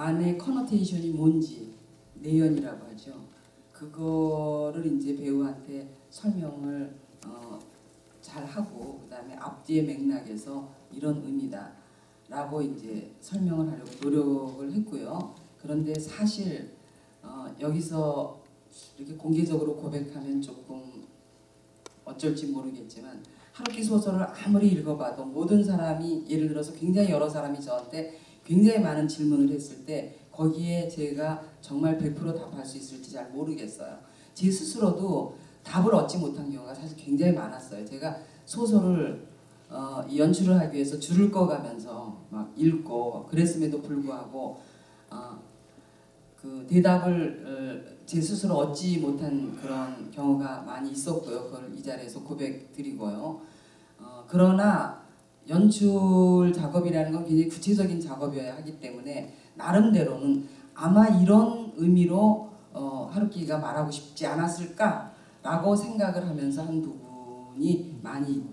안에 커너테이션이 뭔지 내연이라고 하죠. 그거를 이제 배우한테 설명을 잘 하고 그다음에 앞뒤의 맥락에서 이런 의미다라고 이제 설명을 하려고 노력을 했고요. 그런데 사실 여기서 이렇게 공개적으로 고백하면 조금 어쩔지 모르겠지만 하루키 소설을 아무리 읽어봐도 모든 사람이 예를 들어서 굉장히 여러 사람이 저한테 굉장히 많은 질문을 했을 때 거기에 제가 정말 100% 답할 수 있을지 잘 모르겠어요. 제 스스로도 답을 얻지 못한 경우가 사실 굉장히 많았어요. 제가 소설을 연출을 하기 위해서 줄을 꺼가면서 막 읽고 그랬음에도 불구하고 그 대답을 제 스스로 얻지 못한 그런 경우가 많이 있었고요. 그걸 이 자리에서 고백드리고요. 그러나 연출 작업이라는 건 굉장히 구체적인 작업이어야 하기 때문에 나름대로는 아마 이런 의미로 하루키가 말하고 싶지 않았을까라고 생각을 하면서 한 부분이 많이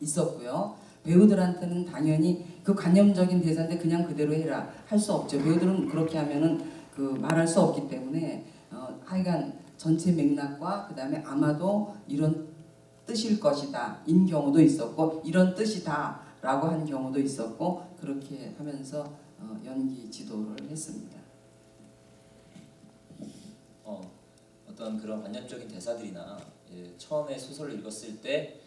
있었고요. 배우들한테는 당연히 그 관념적인 대사인데 그냥 그대로 해라 할 수 없죠. 배우들은 그렇게 하면은 그 말할 수 없기 때문에 하여간 전체 맥락과 그 다음에 아마도 이런 뜻일 것이다 인 경우도 있었고 이런 뜻이다 라고 한 경우도 있었고 그렇게 하면서 연기 지도를 했습니다. 어떤 그런 관념적인 대사들이나 처음에 소설을 읽었을 때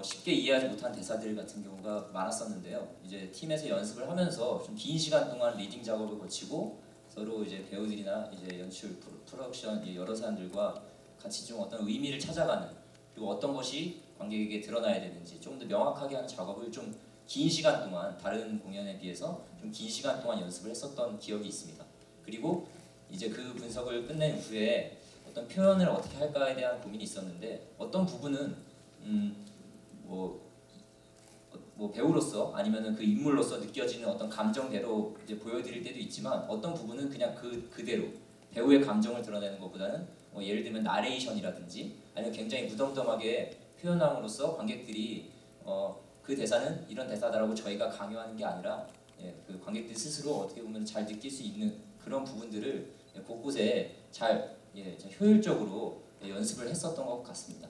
쉽게 이해하지 못한 대사들 같은 경우가 많았었는데요. 이제 팀에서 연습을 하면서 좀 긴 시간 동안 리딩 작업을 거치고 서로 이제 배우들이나 이제 연출, 프로덕션 여러 사람들과 같이 좀 어떤 의미를 찾아가는 그리고 어떤 것이 관객에게 드러나야 되는지 조금 더 명확하게 하는 작업을 좀 긴 시간 동안 다른 공연에 비해서 좀 긴 시간 동안 연습을 했었던 기억이 있습니다. 그리고 이제 그 분석을 끝낸 후에 어떤 표현을 어떻게 할까에 대한 고민이 있었는데 어떤 부분은 뭐 배우로서 아니면은 그 인물로서 느껴지는 어떤 감정대로 이제 보여드릴 때도 있지만 어떤 부분은 그냥 그대로 배우의 감정을 드러내는 것보다는 예를 들면 나레이션이라든지 아니면 굉장히 무덤덤하게 표현함으로써 관객들이 그 대사는 이런 대사다라고 저희가 강요하는 게 아니라 그 관객들 스스로 어떻게 보면 잘 느낄 수 있는 그런 부분들을 곳곳에 잘 효율적으로 연습을 했었던 것 같습니다.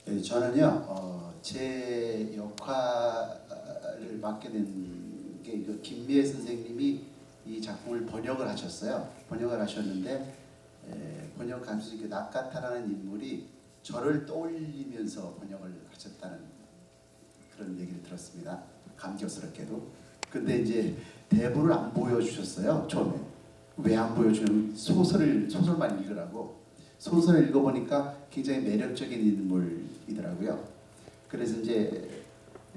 네, 저는요 제 역할을 맡게 된 게 김미애 선생님이 이 작품을 번역을 하셨어요. 번역을 하셨는데 번역하면서 나카타라는 인물이 저를 떠올리면서 번역을 하셨다는 그런 얘기를 들었습니다. 감격스럽게도. 근데 이제 대본을 안 보여주셨어요. 처음에. 왜 안 보여주냐면 소설만 읽으라고. 소설을 읽어보니까 굉장히 매력적인 인물이더라고요. 그래서 이제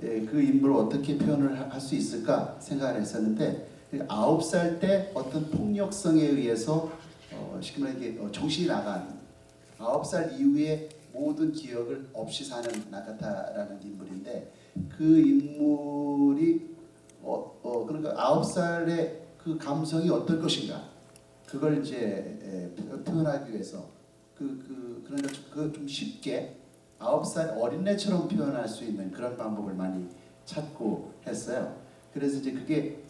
그 인물을 어떻게 표현을 할 수 있을까 생각을 했었는데 9살 때 어떤 폭력성에 의해서 쉽게 말해 정신이 나간 9살 이후에 모든 기억을 없이 사는 나카타라는 인물인데 그 인물이 그러니까 9살의 그 감성이 어떨 것인가 그걸 이제 표현하기 위해서 그러니까 그 좀 쉽게 9살 어린애처럼 표현할 수 있는 그런 방법을 많이 찾고 했어요. 그래서 이제 그게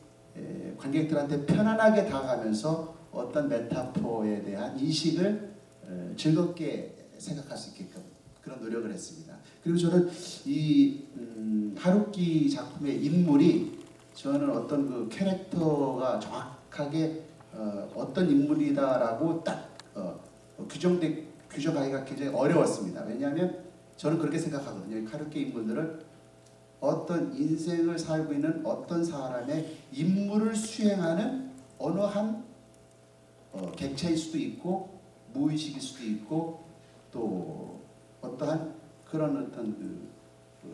관객들한테 편안하게 다가가면서 어떤 메타포에 대한 인식을 즐겁게 생각할 수 있게끔 그런 노력을 했습니다. 그리고 저는 이 하루키 작품의 인물이 저는 어떤 그 캐릭터가 정확하게 어떤 인물이다라고 딱 규정하기가 굉장히 어려웠습니다. 왜냐하면 저는 그렇게 생각하거든요. 하루키 인물들은 어떤 인생을 살고 있는 어떤 사람의 임무를 수행하는 어느 한 객체일 수도 있고 무의식일 수도 있고 또 어떠한 그런 어떤 그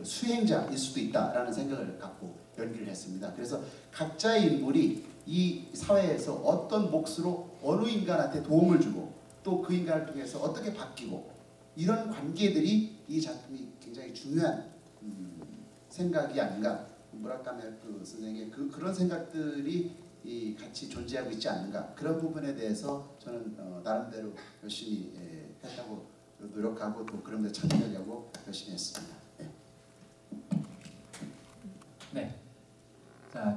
수행자일 수도 있다라는 생각을 갖고 연기를 했습니다. 그래서 각자의 인물이 이 사회에서 어떤 몫으로 어느 인간한테 도움을 주고 또 그 인간을 통해서 어떻게 바뀌고 이런 관계들이 이 작품이 굉장히 중요한 생각이 아닌가. 무라카미 하루키 선생의 그런 생각들이 같이 존재하고 있지 않는가. 그런 부분에 대해서 저는 나름대로 열심히 했다고 노력하고 또 그런 데 참여하려고 열심히 했습니다. 네. 네. 자.